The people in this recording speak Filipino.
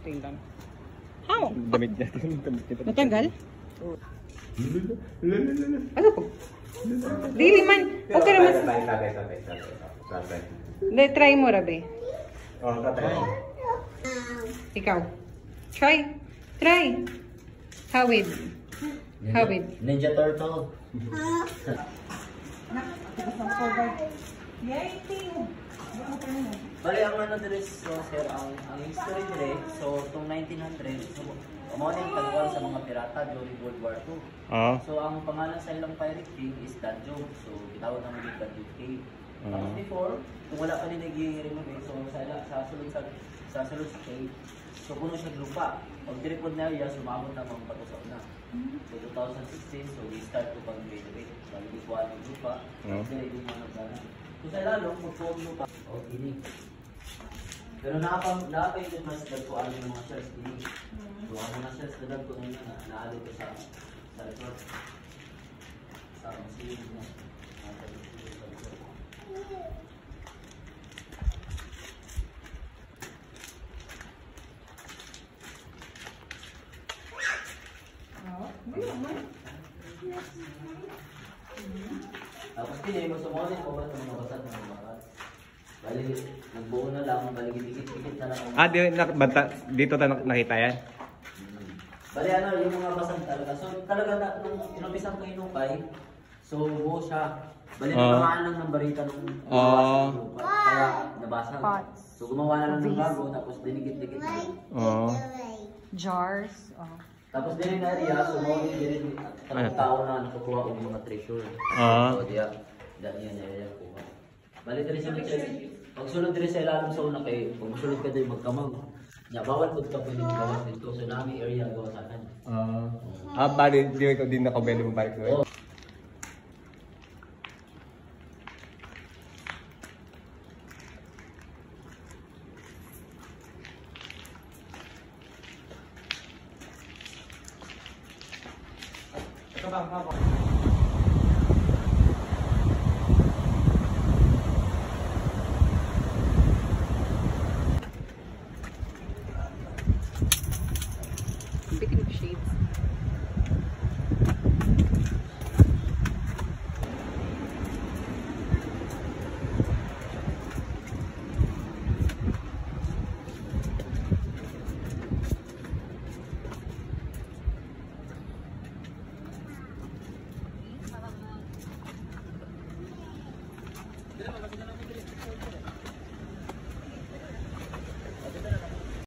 Tingnan. How? Damit niya. Natanggal? Ano po? Dili man. Okay naman. Hindi, try mo, Rabe. Oh, tatay. Ikaw. Try. Try. Hawid. Hawid. Ninja Turtle. Bali, ang ano dito, so, sir, ang history nila, so, itong 1900, so, umano yung tagwan sa mga pirata during World War II. So, ang pangalan sa ilang pirate king is Danjo. So, bitawag naman yung Danjo King. Tapos before, kung wala pa rin nag-renovate, so, sa sulod sa cave, so, puno siya lupa. Pag direpod na area, sumabot na mga patusok na. So, 2016, so, we start to pag-renovate. Bali, ikuha ng lupa. Kasi, yung mga nagdana. So, sa ilalong, magpuwag lupa. O, ini. Pero nakapay-init mas nagpuan yung mga shells ini. So, ang mga shells na ko na yun, naalo ko sa resort. Sa masilin niya. Tapos pinay mo sumulin ko ba ng mga basat ng mga bakat? Bali, nagbuo na lang, bali dikit-dikit na lang. Dito tayo nakita yan? Bali ano, yung mga basat talaga. So talaga na, nung inumpisan ko inupay, so buo siya. Bali naman lang ng barita nung nabasa ng lupa. Kaya nabasa. So gumawa na lang ng bago, tapos dinikit-dikit na lang. Jars. Tapos din yung area, so mo din ang tao na nakukuha ng mga treasure. So diya, yan area ko. Bali din sa treasure. Pag sulod din sa ilalim sa una kay, pag sulod ka din magkamang. Ya bawal pud ka pwede gawas dito sa nami area gawa sa kan. Bali di ko din nakabili mo bike ko. Bitin shades.